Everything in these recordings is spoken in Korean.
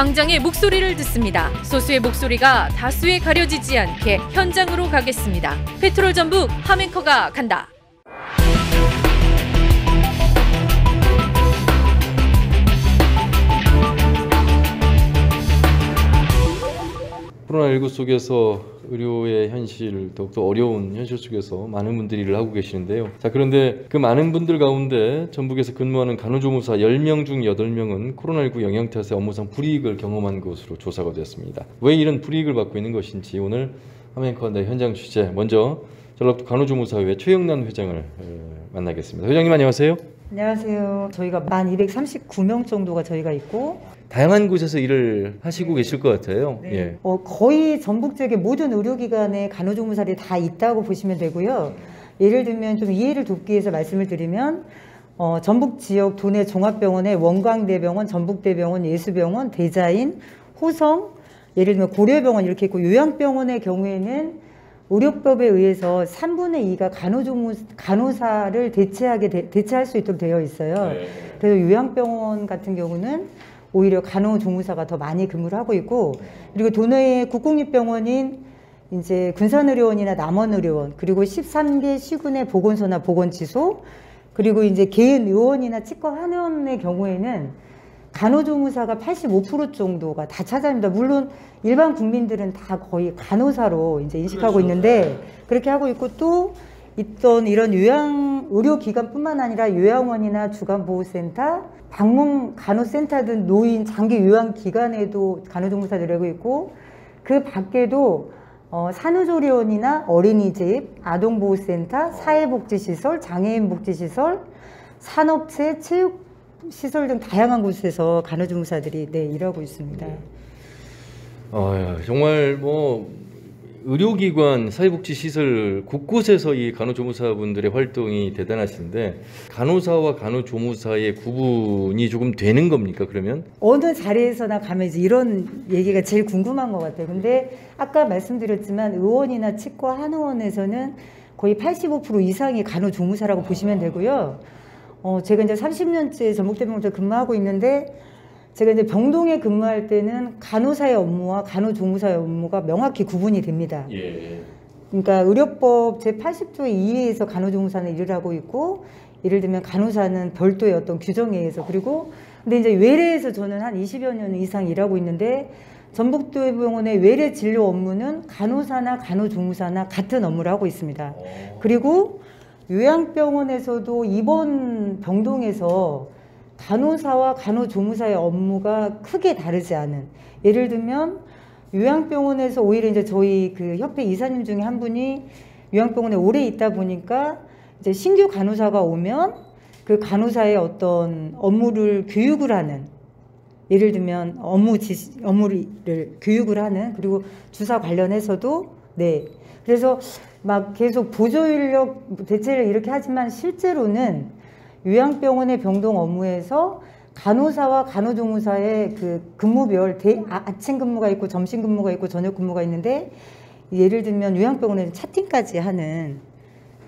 광장의 목소리를 듣습니다. 소수의 목소리가 다수에 가려지지 않게 현장으로 가겠습니다. 페트롤 전북 함앵커가 간다. 코로나19 속에서 의료의 현실, 더욱더 어려운 현실 속에서 많은 분들이 일을 하고 계시는데요. 자, 그런데 그 많은 분들 가운데 전북에서 근무하는 간호조무사 10명 중 8명은 코로나19 영향 탓에 업무상 불이익을 경험한 것으로 조사가 되었습니다. 왜 이런 불이익을 받고 있는 것인지 오늘 함앵커 현장 취재, 먼저 전라북도 간호조무사회 최영란 회장을 만나겠습니다. 회장님 안녕하세요. 안녕하세요. 저희가 1239명 정도가 저희가 있고 다양한 곳에서 일을 하시고 계실 것 같아요. 네. 예. 거의 전북 지역의 모든 의료기관에 간호조무사들이 다 있다고 보시면 되고요. 예를 들면 좀 이해를 돕기 위해서 말씀을 드리면 전북 지역 도내 종합병원에 원광대병원, 전북대병원, 예수병원, 대자인, 호성, 예를 들면 고려병원 이렇게 있고 요양병원의 경우에는 의료법에 의해서 3분의 2가 간호사를 대체할 수 있도록 되어 있어요. 네. 그래서 요양병원 같은 경우는 오히려 간호조무사가 더 많이 근무를 하고 있고, 그리고 도내의 국공립병원인 이제 군산의료원이나 남원의료원, 그리고 13개 시군의 보건소나 보건지소, 그리고 이제 개인 의원이나 치과 한의원의 경우에는 간호조무사가 85% 정도가 다 차지합니다. 물론 일반 국민들은 다 거의 간호사로 이제 인식하고 있는데 그렇게 하고 있고, 또 있던 이런 요양 의료기관뿐만 아니라 요양원이나 주간보호센터, 방문 간호센터 등 노인 장기 요양기관에도 간호조무사들이 하고 있고, 그 밖에도 산후조리원이나 어린이집, 아동보호센터, 사회복지시설, 장애인복지시설, 산업체, 체육시설 등 다양한 곳에서 간호조무사들이 일하고 있습니다. 정말 의료기관, 사회복지시설 곳곳에서 이 간호조무사분들의 활동이 대단하신데 간호사와 간호조무사의 구분이 조금 되는 겁니까, 그러면? 어느 자리에서나 가면 이제 이런 얘기가 제일 궁금한 것 같아요. 근데 아까 말씀드렸지만 의원이나 치과 한의원에서는 거의 85% 이상이 간호조무사라고 보시면 되고요. 제가 이제 30년째 전북대병원에서 근무하고 있는데 제가 이제 병동에 근무할 때는 간호사의 업무와 간호조무사의 업무가 명확히 구분이 됩니다. 예. 그러니까 의료법 제80조 2회에서 간호조무사는 일을 하고 있고, 예를 들면 간호사는 별도의 어떤 규정에 의해서, 그리고 근데 이제 외래에서 저는 한 20여 년 이상 일하고 있는데 전북대병원의 외래 진료 업무는 간호사나 간호조무사나 같은 업무를 하고 있습니다. 그리고 요양병원에서도 입원 병동에서 간호사와 간호조무사의 업무가 크게 다르지 않은, 예를 들면 요양병원에서 오히려 이제 저희 그 협회 이사님 중에 한 분이 요양병원에 오래 있다 보니까 이제 신규 간호사가 오면 그 간호사의 어떤 업무를 교육을 하는, 예를 들면 업무를 교육을 하는, 그리고 주사 관련해서도 그래서 막 계속 보조인력 대체를 이렇게 하지만 실제로는 요양병원의 병동 업무에서 간호사와 간호조무사의 그 근무별 아침 근무가 있고 점심 근무가 있고 저녁 근무가 있는데, 예를 들면 요양병원에는 차팅까지 하는,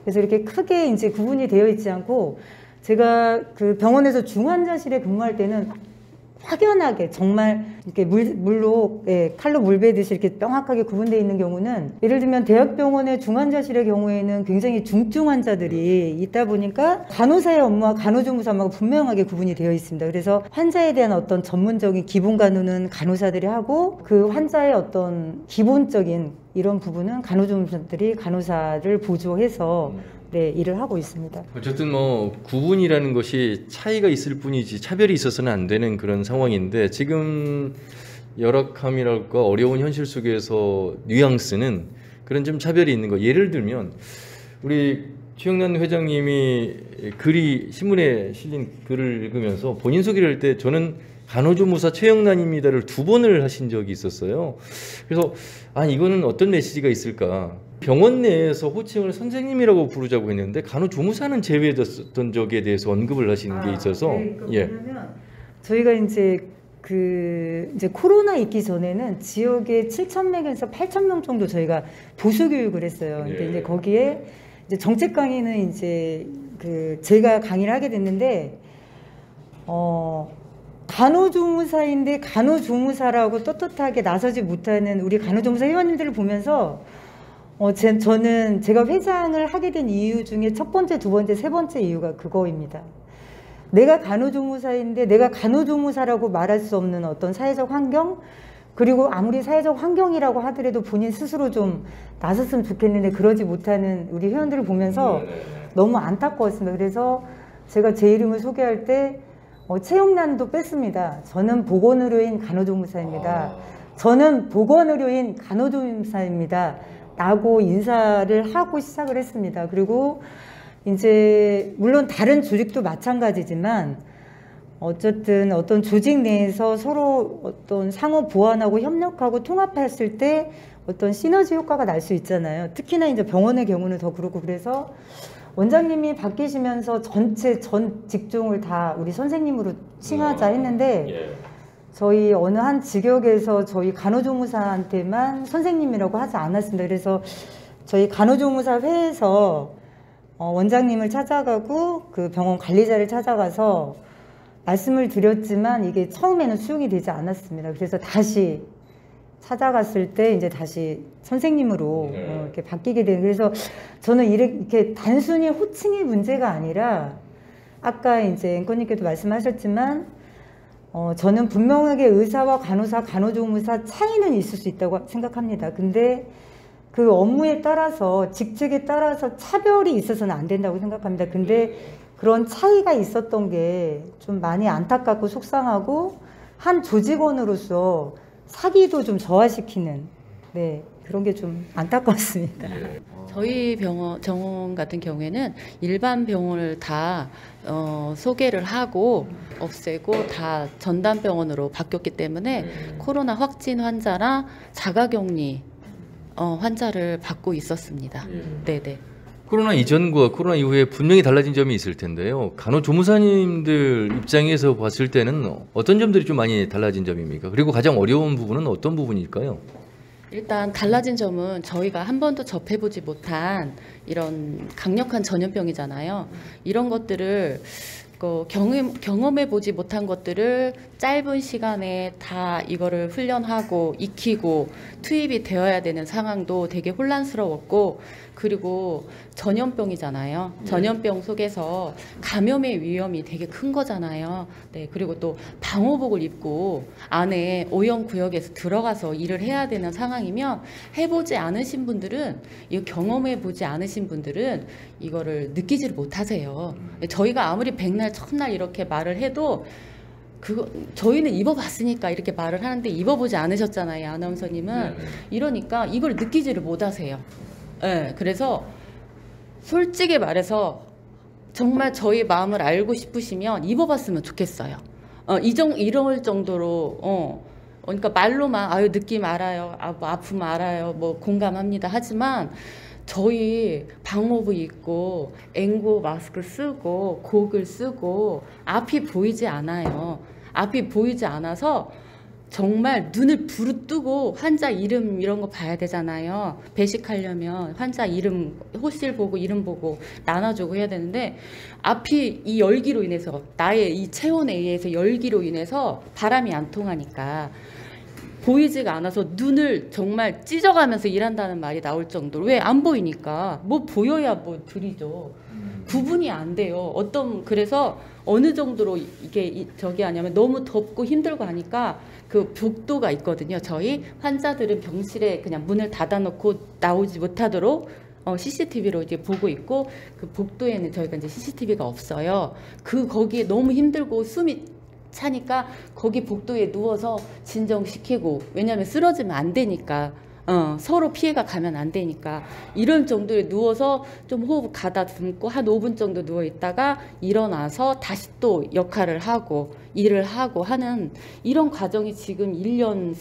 그래서 이렇게 크게 이제 구분이 되어 있지 않고, 제가 그 병원에서 중환자실에 근무할 때는 확연하게 정말 이렇게 물로 칼로 물 베듯이 이렇게 명확하게 구분되어 있는 경우는, 예를 들면 대학병원의 중환자실의 경우에는 굉장히 중증 환자들이 있다 보니까 간호사의 업무와 간호조무사 업무가 분명하게 구분이 되어 있습니다. 그래서 환자에 대한 어떤 전문적인 기본 간호는 간호사들이 하고, 그 환자의 어떤 기본적인 이런 부분은 간호조무사들이 간호사를 보조해서 일을 하고 있습니다. 어쨌든 구분이라는 것이 차이가 있을 뿐이지 차별이 있어서는 안 되는 그런 상황인데, 지금 열악함이랄까 어려운 현실 속에서 뉘앙스는 그런 좀 차별이 있는 거. 예를 들면 우리 최영란 회장님이 신문에 실린 글을 읽으면서 본인 소개를 할 때 저는 간호조무사 최영란입니다를 2번을 하신 적이 있었어요. 그래서 이거는 어떤 메시지가 있을까. 병원 내에서 호칭을 선생님이라고 부르자고 했는데 간호조무사는 제외됐던 적에 대해서 언급을 하시는 게 있어서. 왜냐면 저희가 이제 코로나 있기 전에는 지역에 7,000명에서 8,000명 정도 저희가 보수 교육을 했어요. 근데 이제 거기에 이제 정책 강의는 이제 제가 강의를 하게 됐는데 간호조무사인데 간호조무사라고 떳떳하게 나서지 못하는 우리 간호조무사 회원님들을 보면서 저는 제가 회장을 하게 된 이유 중에 첫 번째, 두 번째, 세 번째 이유가 그거입니다. 내가 간호조무사인데 내가 간호조무사라고 말할 수 없는 어떤 사회적 환경, 그리고 아무리 사회적 환경이라고 하더라도 본인 스스로 좀 나섰으면 좋겠는데 그러지 못하는 우리 회원들을 보면서 너무 안타까웠습니다. 그래서 제가 제 이름을 소개할 때 채용란도 뺐습니다. 저는 보건의료인 간호조무사입니다. 저는 보건의료인 간호조무사입니다. 라고 인사를 하고 시작을 했습니다. 그리고 이제 물론 다른 조직도 마찬가지지만 어쨌든 어떤 조직 내에서 서로 어떤 상호 보완하고 협력하고 통합했을 때 어떤 시너지 효과가 날 수 있잖아요. 특히나 이제 병원의 경우는 더 그렇고, 그래서 원장님이 바뀌시면서 전체 전 직종을 다 우리 선생님으로 칭하자 했는데 저희 어느 한 직역에서 저희 간호조무사한테만 선생님이라고 하지 않았습니다. 그래서 저희 간호조무사 회에서 원장님을 찾아가고 그 병원 관리자를 찾아가서 말씀을 드렸지만 이게 처음에는 수용이 되지 않았습니다. 그래서 다시 찾아갔을 때 이제 다시 선생님으로 이렇게 바뀌게 된. 그래서 저는 이렇게 단순히 호칭의 문제가 아니라 아까 이제 앵커님께도 말씀하셨지만 저는 분명하게 의사와 간호사, 간호조무사 차이는 있을 수 있다고 생각합니다. 근데 그 업무에 따라서, 직책에 따라서 차별이 있어서는 안 된다고 생각합니다. 근데 그런 차이가 있었던 게 좀 많이 안타깝고 속상하고 한 조직원으로서 사기도 좀 저하시키는 그런 게 좀 안타깝습니다. 저희 병원 같은 경우에는 일반 병원을 다 소개를 하고 없애고 다 전담병원으로 바뀌었기 때문에 코로나 확진 환자나 자가격리 환자를 받고 있었습니다. 네네. 코로나 이전과 코로나 이후에 분명히 달라진 점이 있을 텐데요. 간호조무사님들 입장에서 봤을 때는 어떤 점들이 좀 많이 달라진 점입니까? 그리고 가장 어려운 부분은 어떤 부분일까요? 일단 달라진 점은 저희가 한 번도 접해보지 못한 이런 강력한 전염병이잖아요. 이런 것들을 경험해보지 못한 것들을 짧은 시간에 다 이거를 훈련하고 익히고 투입이 되어야 되는 상황도 되게 혼란스러웠고, 그리고 전염병이잖아요. 전염병 속에서 감염의 위험이 되게 큰 거잖아요. 네, 그리고 또 방호복을 입고 안에 오염구역에서 들어가서 일을 해야 되는 상황이면 해보지 않으신 분들은, 이거 경험해보지 않으신 분들은 이거를 느끼지를 못하세요. 저희가 아무리 백날 첫날 이렇게 말을 해도 저희는 입어봤으니까 이렇게 말을 하는데 입어보지 않으셨잖아요, 아나운서님은. 이러니까 이걸 느끼지를 못하세요. 네, 그래서 솔직히 말해서 정말 저희 마음을 알고 싶으시면 입어봤으면 좋겠어요. 이럴 정도로 그러니까 말로만 느낌 알아요, 아픔 알아요, 뭐 공감합니다 하지만 저희 방호복 입고 N95 마스크 쓰고 고글 쓰고 앞이 보이지 않아요. 앞이 보이지 않아서 정말 눈을 부릅뜨고 환자 이름 이런 거 봐야 되잖아요. 배식하려면 환자 이름, 호실 보고 이름 보고 나눠주고 해야 되는데 앞이 이 열기로 인해서, 나의 이 체온에 의해서 열기로 인해서 바람이 안 통하니까 보이지가 않아서 눈을 정말 찢어가면서 일한다는 말이 나올 정도로. 왜? 안 보이니까. 뭐 보여야 뭐 들이죠. 구분이 안 돼요. 그래서 어느 정도로 이게 저기 하냐면 너무 덥고 힘들고 하니까 그 복도가 있거든요. 저희 환자들은 병실에 그냥 문을 닫아놓고 나오지 못하도록 CCTV로 이제 보고 있고, 그 복도에는 저희가 이제 CCTV가 없어요. 거기에 너무 힘들고 숨이 차니까 거기 복도에 누워서 진정시키고, 왜냐하면 쓰러지면 안 되니까, 서로 피해가 가면 안 되니까 이런 정도에 누워서 좀 호흡 가다듬고 한 5분 정도 누워 있다가 일어나서 다시 또 역할을 하고 일을 하고 하는 이런 과정이 지금 1년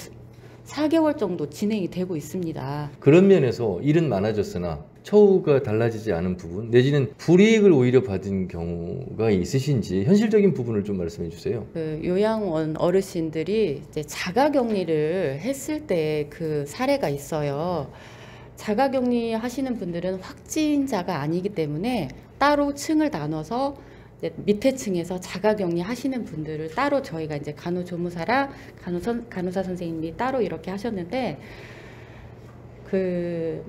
4개월 정도 진행이 되고 있습니다. 그런 면에서 일은 많아졌으나 처우가 달라지지 않은 부분, 내지는 불이익을 오히려 받은 경우가 있으신지 현실적인 부분을 좀 말씀해 주세요. 그 요양원 어르신들이 이제 자가격리를 했을 때 그 사례가 있어요. 자가격리 하시는 분들은 확진자가 아니기 때문에 따로 층을 나눠서 이제 밑에 층에서 자가격리 하시는 분들을 따로 저희가 이제 간호조무사랑 간호사 선생님이 따로 이렇게 하셨는데 그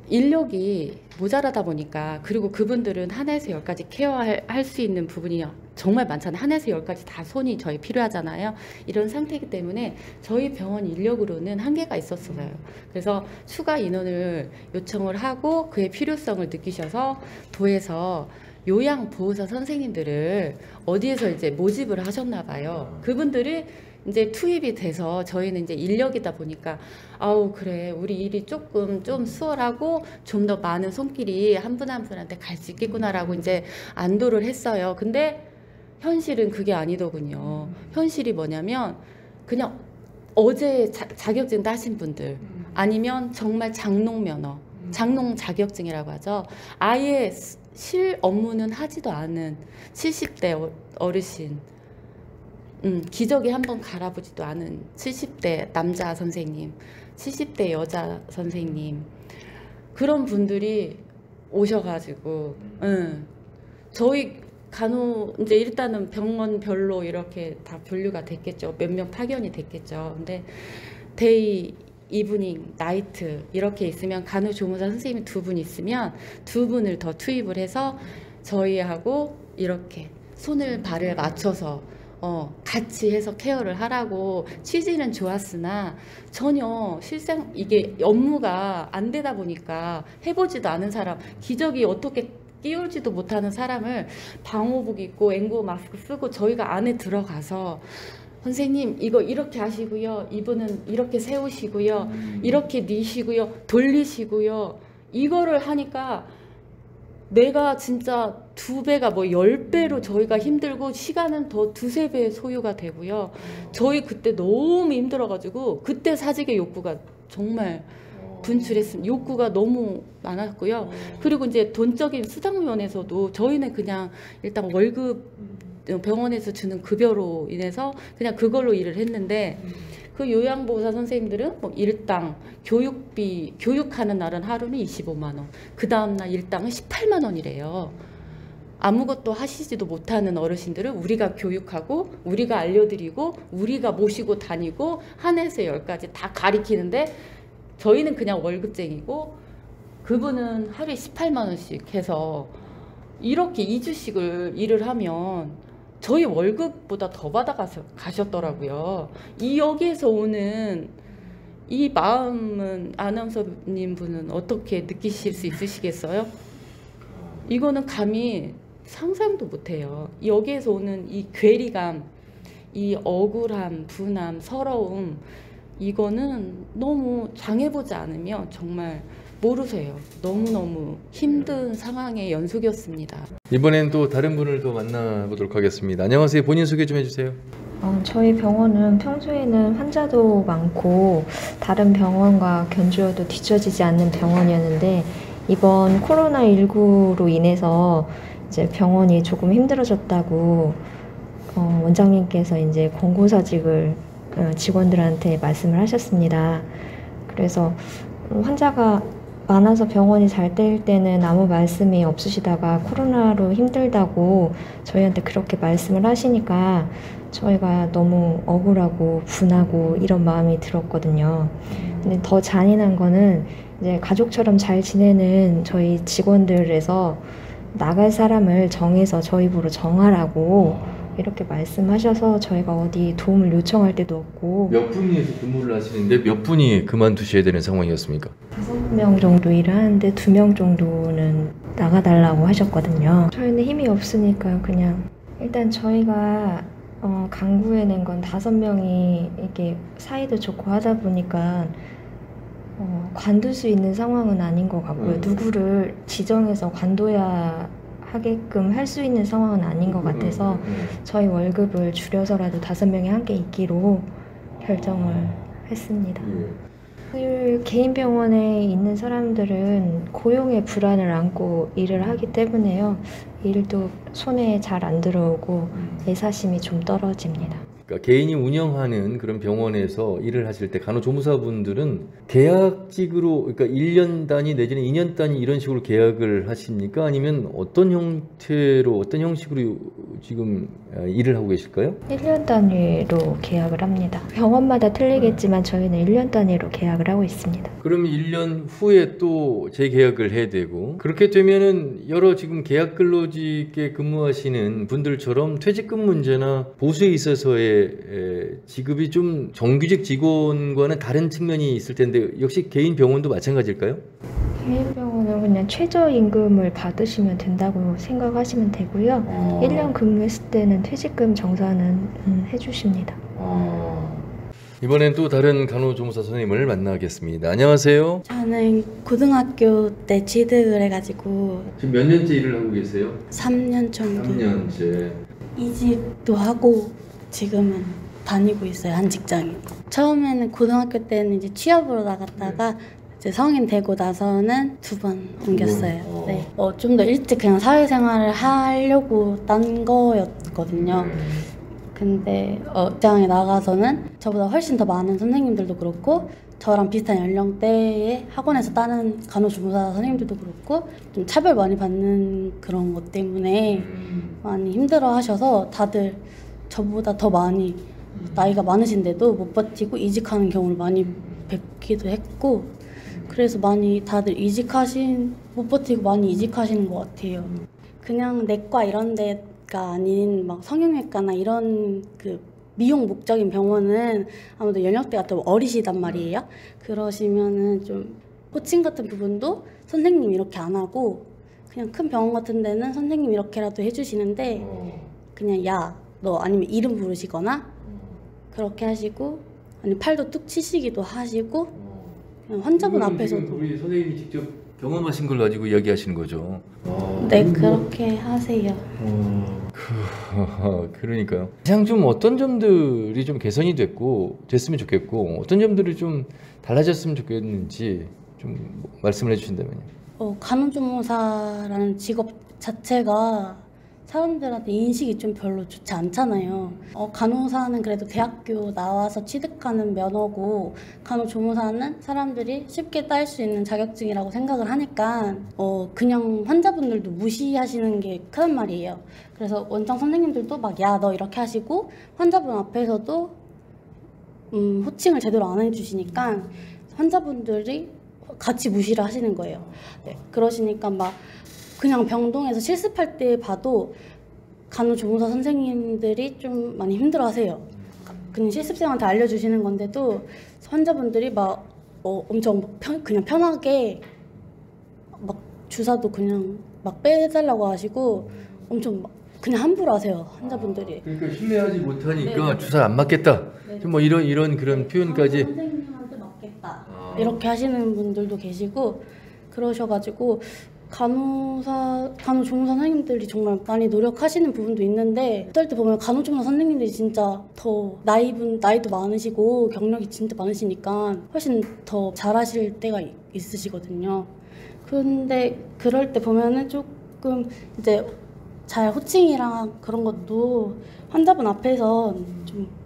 인력이 모자라다 보니까 그리고 그분들은 하나에서 열까지 케어할 수 있는 부분이 정말 많잖아요. 하나에서 열까지 다 손이 저희 필요하잖아요. 이런 상태이기 때문에 저희 병원 인력으로는 한계가 있었어요. 그래서 추가 인원을 요청을 하고 그의 필요성을 느끼셔서 도에서 요양보호사 선생님들을 어디에서 이제 모집을 하셨나 봐요. 그분들이 이제 투입이 돼서 저희는 이제 인력이다 보니까 아우 그래 우리 일이 조금 좀 수월하고 좀 더 많은 손길이 한 분 한 분한테 갈 수 있겠구나라고 이제 안도를 했어요. 근데 현실은 그게 아니더군요. 현실이 뭐냐면 그냥 어제 자격증 따신 분들 아니면 정말 장롱 면허, 장롱 자격증이라고 하죠. 아예 실 업무는 하지도 않은 70대 어르신, 기저귀 한번 갈아보지도 않은 70대 남자 선생님, 70대 여자 선생님 그런 분들이 오셔가지고 저희 간호 이제 일단은 병원별로 이렇게 다 분류가 됐겠죠. 몇 명 파견이 됐겠죠. 근데 데이, 이브닝, 나이트 이렇게 있으면 간호조무사 선생님이 2분 있으면 2분을 더 투입을 해서 저희하고 이렇게 손을 발을 맞춰서 같이 해서 케어를 하라고 취지는 좋았으나 전혀 실상 이게 업무가 안 되다 보니까 해보지도 않은 사람, 기저귀 어떻게 끼울지도 못하는 사람을 방호복 입고 N95 마스크 쓰고 저희가 안에 들어가서 선생님 이거 이렇게 하시고요, 이분은 이렇게 세우시고요, 이렇게 뉘시고요, 돌리시고요, 이거를 하니까 내가 진짜 2배가 뭐 10배로 저희가 힘들고 시간은 더 2~3배 소요가 되고요. 저희 그때 너무 힘들어가지고 그때 사직의 욕구가 정말 분출했습니다. 욕구가 너무 많았고요. 그리고 이제 돈적인 수당 면에서도 저희는 그냥 일단 월급 병원에서 주는 급여로 인해서 그냥 그걸로 일을 했는데 그 요양보호사 선생님들은 뭐 일당 교육비 교육하는 날은 하루는 25만 원, 그 다음날 일당은 18만 원이래요. 아무것도 하시지도 못하는 어르신들을 우리가 교육하고 우리가 알려드리고 우리가 모시고 다니고 한에서 열까지 다 가리키는데 저희는 그냥 월급쟁이고 그분은 하루에 18만 원씩 해서 이렇게 2주씩을 일을 하면 저희 월급보다 더 받아가셨더라고요. 여기에서 오는 이 마음은 아나운서님 분은 어떻게 느끼실 수 있으시겠어요? 이거는 감히 상상도 못해요. 여기에서 오는 이 괴리감, 이 억울함, 분함, 서러움 이거는 너무 당해보지 않으면 정말 모르세요. 너무너무 힘든 상황의 연속이었습니다. 이번엔 또 다른 분을 또 만나보도록 하겠습니다. 안녕하세요. 본인 소개 좀 해주세요. 저희 병원은 평소에는 환자도 많고 다른 병원과 견주어도 뒤처지지 않는 병원이었는데 이번 코로나19로 인해서 이제 병원이 조금 힘들어졌다고 원장님께서 이제 권고사직을 직원들한테 말씀을 하셨습니다. 그래서 환자가 많아서 병원이 잘 될 때는 아무 말씀이 없으시다가 코로나로 힘들다고 저희한테 그렇게 말씀을 하시니까 저희가 너무 억울하고 분하고 이런 마음이 들었거든요. 근데 더 잔인한 거는 이제 가족처럼 잘 지내는 저희 직원들에서 나갈 사람을 정해서 저희 보러 정하라고 이렇게 말씀하셔서 저희가 어디 도움을 요청할 때도 없고. 몇 분이 근무를 하시는데 몇 분이 그만두셔야 되는 상황이었습니까? 5명 정도 일을 하는데 2명 정도는 나가달라고 하셨거든요. 저희는 힘이 없으니까 그냥 일단 저희가 강구해낸 건 5명이 이렇게 사이도 좋고 하다 보니까 관둘 수 있는 상황은 아닌 것 같고요. 누구를 지정해서 관둬야 하게끔 할 수 있는 상황은 아닌 것 같아서 저희 월급을 줄여서라도 5명이 함께 있기로 결정을 했습니다. 개인 병원에 있는 사람들은 고용의 불안을 안고 일을 하기 때문에요. 일도 손에 잘 안 들어오고 애사심이 좀 떨어집니다. 그러니까 개인이 운영하는 그런 병원에서 일을 하실 때 간호조무사분들은 계약직으로, 그러니까 1년 단위 내지는 2년 단위 이런 식으로 계약을 하십니까? 아니면 어떤 형태로, 어떤 형식으로 지금 일을 하고 계실까요? 1년 단위로 계약을 합니다. 병원마다 틀리겠지만 저희는 1년 단위로 계약을 하고 있습니다. 그러면 1년 후에 또 재계약을 해야 되고, 그렇게 되면은 여러 지금 계약 근로직에 근무하시는 분들처럼 퇴직금 문제나 보수에 있어서의 지급이 좀 정규직 직원과는 다른 측면이 있을 텐데, 역시 개인 병원도 마찬가지일까요? 개인 병원은 그냥 최저임금을 받으시면 된다고 생각하시면 되고요. 1년 근무했을 때는 퇴직금 정산은 해주십니다. 이번엔 또 다른 간호조무사 선생님을 만나겠습니다. 안녕하세요. 저는 고등학교 때 취득을 해가지고 지금 몇 년째 일을 하고 계세요? 3년 정도 3년째. 이직도 하고 지금은 다니고 있어요, 한 직장에. 처음에는 고등학교 때는 이제 취업으로 나갔다가 이제 성인 되고 나서는 2번 옮겼어요. 네. 좀 더 일찍 그냥 사회생활을 하려고 딴 거였거든요. 근데 직장에 나가서는 저보다 훨씬 더 많은 선생님들도 그렇고 저랑 비슷한 연령대의 학원에서 따는 간호조무사 선생님들도 그렇고 좀 차별 많이 받는 그런 것 때문에 많이 힘들어 하셔서 다들 저보다 더 많이 나이가 많으신데도 못 버티고 이직하는 경우를 많이 뵙기도 했고, 그래서 많이 다들 못 버티고 많이 이직하시는 것 같아요. 그냥 내과 이런 데가 아닌 막 성형외과나 이런 그 미용 목적인 병원은 아무래도 연령대가 좀 어리시단 말이에요. 그러시면은 좀 코칭 같은 부분도 선생님 이렇게 안 하고 그냥 큰 병원 같은 데는 선생님 이렇게라도 해주시는데 그냥 야 너 아니면 이름 부르시거나 그렇게 하시고, 아니 팔도 뚝 치시기도 하시고, 그냥 환자분 앞에서도. 우리 선생님이 직접 경험하신 걸 가지고 이야기하시는 거죠. 네, 그렇게 하세요. 그러니까요. 가장 좀 어떤 점들이 좀 개선이 됐으면 좋겠고, 어떤 점들이 좀 달라졌으면 좋겠는지 좀 말씀을 해주신다면요. 간호조무사라는 직업 자체가 사람들한테 인식이 좀 별로 좋지 않잖아요. 간호사는 그래도 대학교 나와서 취득하는 면허고, 간호조무사는 사람들이 쉽게 딸 수 있는 자격증이라고 생각을 하니까 그냥 환자분들도 무시하시는 게 크단 말이에요. 그래서 원장 선생님들도 막 야 너 이렇게 하시고, 환자분 앞에서도 호칭을 제대로 안 해주시니까 환자분들이 같이 무시를 하시는 거예요. 네, 그러시니까 막 그냥 병동에서 실습할 때 봐도 간호조무사 선생님들이 좀 많이 힘들어하세요. 그냥 실습생한테 알려주시는 건데도 환자분들이 막 엄청 그냥 편하게 막 주사도 그냥 막 빼달라고 하시고 엄청 막 그냥 함부로 하세요, 환자분들이. 그러니까 신뢰하지 못하니까 네. 주사 안 맞겠다. 네. 좀 뭐 이런 그런 표현까지. 선생님한테 맞겠다. 이렇게 하시는 분들도 계시고 그러셔가지고 간호조무사 선생님들이 정말 많이 노력하시는 부분도 있는데, 어떨 때 보면 간호조무사 선생님들이 진짜 더 나이도 많으시고 경력이 진짜 많으시니까 훨씬 더 잘하실 때가 있으시거든요. 근데 그럴 때 보면은 조금 이제 잘 호칭이랑 그런 것도 환자분 앞에서 좀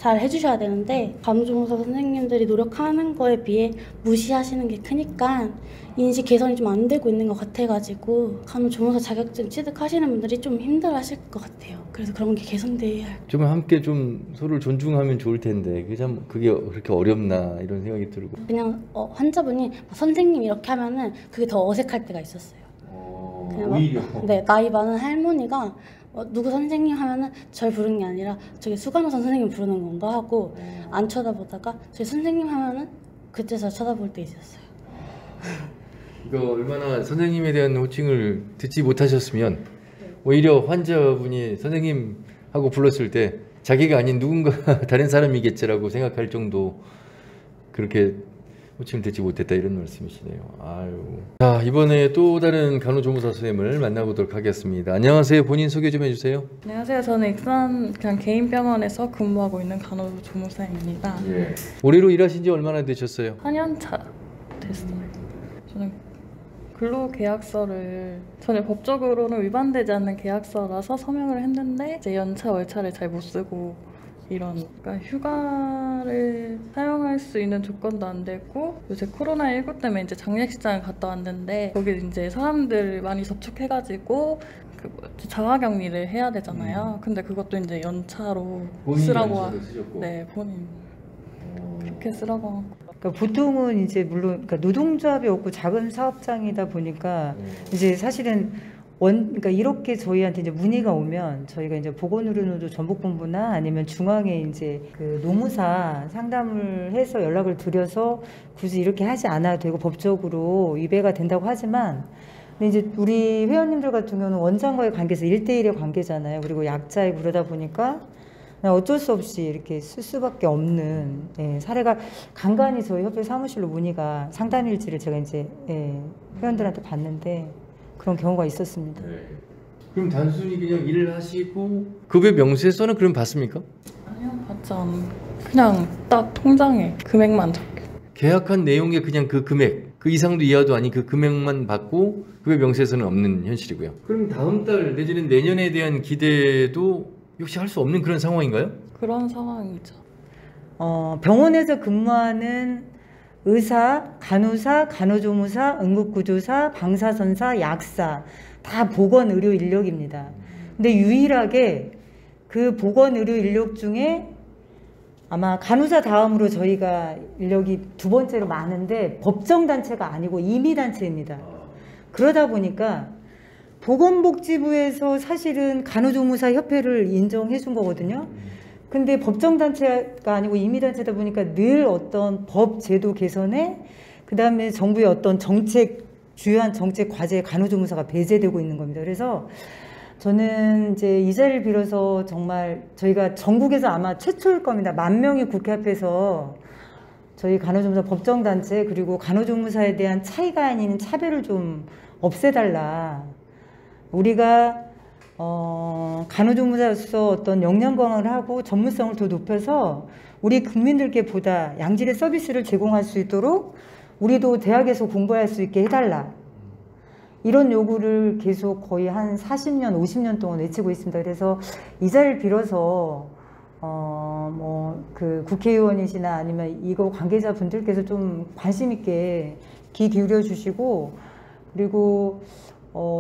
잘 해주셔야 되는데, 간호조무사 선생님들이 노력하는 거에 비해 무시하시는 게 크니까 인식 개선이 좀 안 되고 있는 것 같아가지고 간호조무사 자격증 취득하시는 분들이 좀 힘들어하실 것 같아요. 그래서 그런 게 개선돼야 할. 좀 함께 좀 서로를 존중하면 좋을 텐데 그게 그렇게 어렵나 이런 생각이 들고. 그냥 환자분이 선생님 이렇게 하면은 그게 더 어색할 때가 있었어요. 그냥 오히려. 네, 나이 많은 할머니가 누구 선생님 하면은 절 부르는 게 아니라 저기 수간호사 선생님 부르는 건가 하고 안 쳐다보다가 저희 선생님 하면은 그때서 쳐다볼 때 있었어요. 그러니까 얼마나 선생님에 대한 호칭을 듣지 못하셨으면 오히려 환자분이 선생님 하고 불렀을 때 자기가 아닌 누군가 다른 사람이겠지라고 생각할 정도 그렇게 호칭을 듣지 못했다 이런 말씀이시네요. 아유. 자, 이번에 또 다른 간호조무사 선생님을 만나보도록 하겠습니다. 안녕하세요. 본인 소개 좀 해주세요. 안녕하세요. 저는 익산 그냥 개인 병원에서 근무하고 있는 간호조무사입니다. 올해로 일하신 지 얼마나 되셨어요? 4년 차 됐어요. 저는 근로계약서를 전혀 법적으로는 위반되지 않는 계약서라서 서명을 했는데 이제 연차 월차를 잘 못 쓰고 이런 그러니까 휴가를 사용할 수 있는 조건도 안 되고 요새 코로나19 때문에 이제 장례식장을 갔다 왔는데 거기 이제 사람들 많이 접촉해가지고 그 자가격리를 해야 되잖아요. 근데 그것도 이제 연차로 쓰라고 네, 본인 그렇게 쓰라고 하고. 그러니까 보통은 이제 물론 그러니까 노동조합이 없고 작은 사업장이다 보니까 이제 사실은 그러니까 이렇게 저희한테 이제 문의가 오면 저희가 이제 보건의료노조 전북본부나 아니면 중앙에 이제 그 노무사 상담을 해서 연락을 드려서 굳이 이렇게 하지 않아도 되고 법적으로 위배가 된다고 하지만 근데 이제 우리 회원님들 같은 경우는 원장과의 관계에서 1대1의 관계잖아요. 그리고 약자에 그러다 보니까 그냥 어쩔 수 없이 이렇게 쓸 수밖에 없는 사례가 간간히 저희 협회 사무실로 문의가 상담일지를 제가 이제 회원들한테 봤는데 그런 경우가 있었습니다. 네. 그럼 단순히 그냥 일을 하시고 급여 명세서는 그럼 받습니까? 아니요, 받지 않아요. 그냥 딱 통장에 금액만 적혀. 계약한 내용에 그냥 그 금액, 그 이상도 이하도 아닌 그 금액만 받고 급여 명세서는 없는 현실이고요. 그럼 다음 달 내지는 내년에 대한 기대도 역시 할 수 없는 그런 상황인가요? 그런 상황이죠. 병원에서 근무하는 의사, 간호사, 간호조무사, 응급구조사, 방사선사, 약사 다 보건의료 인력입니다. 근데 유일하게 그 보건의료 인력 중에 아마 간호사 다음으로 저희가 인력이 두 번째로 많은데 법정단체가 아니고 임의단체입니다. 그러다 보니까 보건복지부에서 사실은 간호조무사 협회를 인정해 준 거거든요. 근데 법정단체가 아니고 임의단체다 보니까 늘 어떤 법 제도 개선에 그 다음에 정부의 어떤 정책, 주요한 정책 과제에 간호조무사가 배제되고 있는 겁니다. 그래서 저는 이제 이 자리를 빌어서 정말 저희가 전국에서 아마 최초일 겁니다. 10,000명이 국회 앞에서 저희 간호조무사 법정단체 그리고 간호조무사에 대한 차이가 아닌 차별을 좀 없애달라. 우리가 간호조무사로서 어떤 역량 강화를 하고 전문성을 더 높여서 우리 국민들께 보다 양질의 서비스를 제공할 수 있도록 우리도 대학에서 공부할 수 있게 해달라. 이런 요구를 계속 거의 한 40년, 50년 동안 외치고 있습니다. 그래서 이 자리를 빌어서 그 국회의원이시나 아니면 이거 관계자분들께서 좀 관심 있게 귀 기울여 주시고 그리고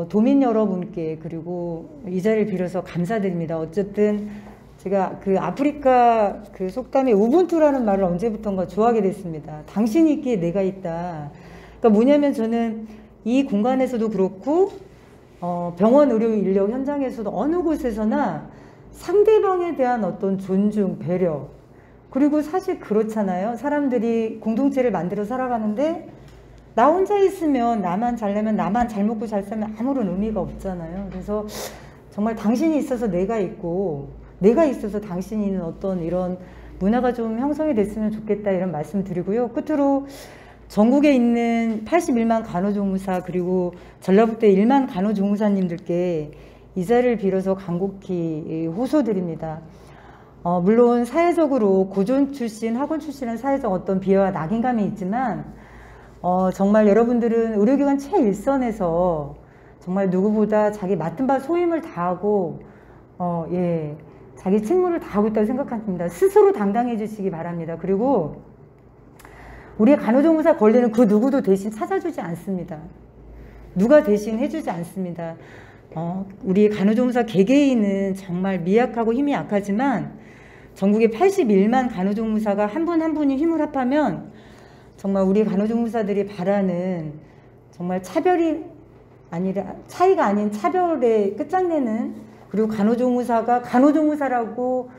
도민 여러분께 그리고 이 자리를 빌어서 감사드립니다. 어쨌든 제가 그 아프리카 그 속담에 우분투라는 말을 언제부턴가 좋아하게 됐습니다. 당신이 있기에 내가 있다. 그러니까 뭐냐면 저는 이 공간에서도 그렇고 병원 의료 인력 현장에서도 어느 곳에서나 상대방에 대한 어떤 존중, 배려 그리고 사실 그렇잖아요. 사람들이 공동체를 만들어 살아가는데 나 혼자 있으면 나만 잘내면 나만 잘 먹고 잘 살면 아무런 의미가 없잖아요. 그래서 정말 당신이 있어서 내가 있고 내가 있어서 당신이 있는 어떤 이런 문화가 좀 형성이 됐으면 좋겠다 이런 말씀 드리고요. 끝으로 전국에 있는 81만 간호조무사 그리고 전라북도 1만 간호조무사님들께 이 자리를 빌어서 간곡히 호소드립니다. 물론 사회적으로 고졸 출신, 학원 출신은 사회적 어떤 비하와 낙인감이 있지만 정말 여러분들은 의료기관 최일선에서 정말 누구보다 자기 맡은 바 소임을 다하고 자기 책무를 다하고 있다고 생각합니다. 스스로 당당해 주시기 바랍니다. 그리고 우리 간호조무사 권리는 그 누구도 대신 찾아주지 않습니다. 누가 대신 해주지 않습니다. 우리 간호조무사 개개인은 정말 미약하고 힘이 약하지만 전국에 81만 간호조무사가 한 분 한 분이 힘을 합하면 정말 우리 간호조무사들이 바라는 정말 차별이 아니라 차이가 아닌 차별의 끝장내는 그리고 간호조무사가 간호조무사라고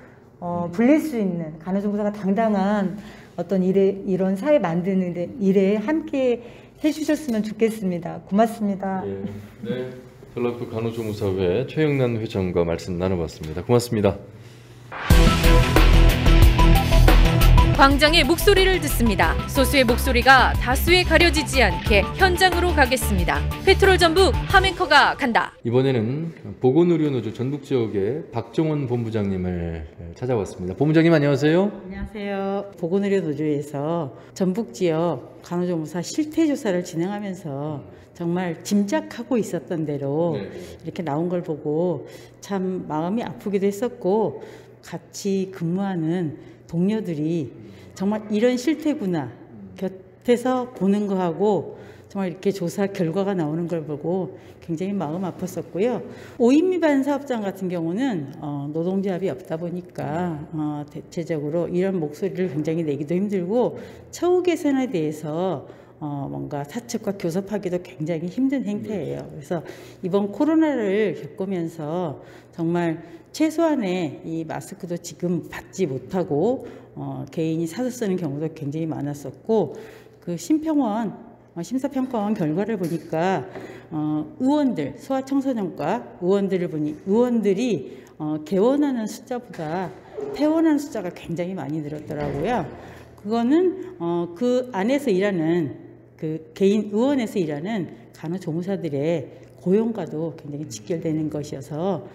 불릴 수 있는 간호조무사가 당당한 어떤 이런 사회 만드는 일에 함께 해주셨으면 좋겠습니다. 고맙습니다. 네, 전라북도 간호조무사회 최영란 회장과 말씀 나눠봤습니다. 고맙습니다. 광장의 목소리를 듣습니다. 소수의 목소리가 다수에 가려지지 않게 현장으로 가겠습니다. 페트롤 전북 하멘커가 간다. 이번에는 보건의료노조 전북지역의 박정원 본부장님을 찾아왔습니다. 본부장님 안녕하세요. 안녕하세요. 보건의료노조에서 전북지역 간호조무사 실태조사를 진행하면서 정말 짐작하고 있었던 대로 네. 이렇게 나온 걸 보고 참 마음이 아프기도 했었고, 같이 근무하는 동료들이 정말 이런 실태구나 곁에서 보는 거하고 정말 이렇게 조사 결과가 나오는 걸 보고 굉장히 마음 아팠었고요. 5인 미만 사업장 같은 경우는 노동조합이 없다 보니까 대체적으로 이런 목소리를 굉장히 내기도 힘들고, 처우 개선에 대해서 뭔가 사측과 교섭하기도 굉장히 힘든 행태예요. 그래서 이번 코로나를 겪으면서 정말 최소한의 이 마스크도 지금 받지 못하고 개인이 사서 쓰는 경우도 굉장히 많았었고, 그 심사평가원 결과를 보니까 의원들, 소아청소년과 의원들을 보니 의원들이 개원하는 숫자보다 퇴원하는 숫자가 굉장히 많이 늘었더라고요. 그거는 그 안에서 일하는 그 개인 의원에서 일하는 간호조무사들의 고용과도 굉장히 직결되는 것이어서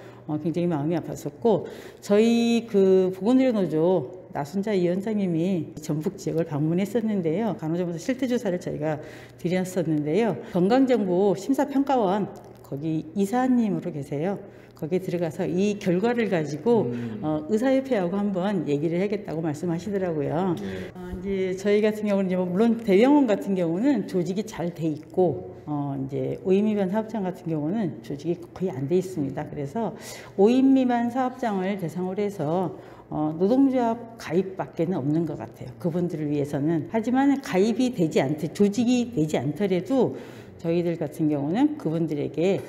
굉장히 마음이 아팠었고, 저희 그 보건의료노조 나순자 위원장님이 전북 지역을 방문했었는데요. 간호조무사 실태조사를 저희가 드렸었는데요. 건강정보 심사평가원 거기 이사님으로 계세요. 거기에 들어가서 이 결과를 가지고 의사협회하고 한번 얘기를 해야겠다고 말씀하시더라고요. 이제 저희 같은 경우는 이제 물론 대병원 같은 경우는 조직이 잘 돼 있고, 이제 5인 미만 사업장 같은 경우는 조직이 거의 안 돼 있습니다. 그래서 5인 미만 사업장을 대상으로 해서 노동조합 가입밖에는 없는 것 같아요. 그분들을 위해서는. 하지만 가입이 되지 조직이 되지 않더라도 저희들 같은 경우는 그분들에게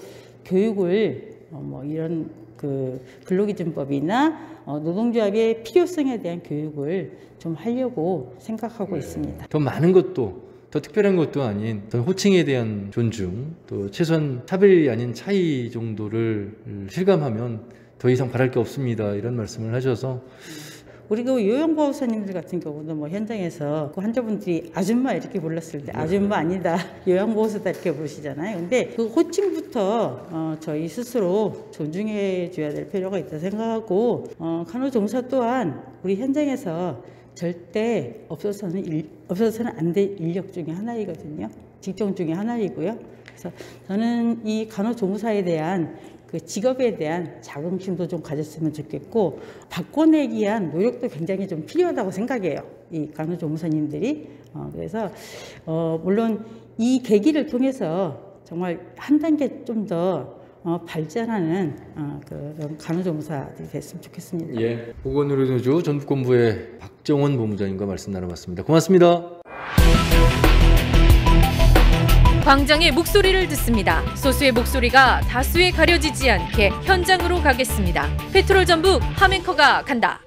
교육을 뭐 이런 그 근로기준법이나 노동조합의 필요성에 대한 교육을 좀 하려고 생각하고 있습니다. 더 많은 것도, 더 특별한 것도 아닌 더 호칭에 대한 존중, 또 최소한 차별이 아닌 차이 정도를 실감하면 더 이상 바랄 게 없습니다. 이런 말씀을 하셔서, 우리 그 요양보호사님들 같은 경우는 뭐 현장에서 그 환자분들이 아줌마 이렇게 불렀을 때 아줌마 아니다, 요양보호사다 이렇게 부르시잖아요. 근데 그 호칭부터 저희 스스로 존중해 줘야 될 필요가 있다 생각하고, 간호조무사 또한 우리 현장에서 절대 없어서는 안 될 인력 중에 하나이거든요. 직종 중에 하나이고요. 그래서 저는 이 간호조무사에 대한 그 직업에 대한 자긍심도 좀 가졌으면 좋겠고, 바꿔내기 위한 노력도 굉장히 좀 필요하다고 생각해요. 이 간호조무사님들이. 그래서 물론 이 계기를 통해서 정말 한 단계 좀 더 발전하는 그런 간호조무사들이 됐으면 좋겠습니다. 예, 보건의료노조 전북본부의 박정원 본부장님과 말씀 나눠봤습니다. 고맙습니다. 광장의 목소리를 듣습니다. 소수의 목소리가 다수에 가려지지 않게 현장으로 가겠습니다. 페트롤 전북 함앵커가 간다.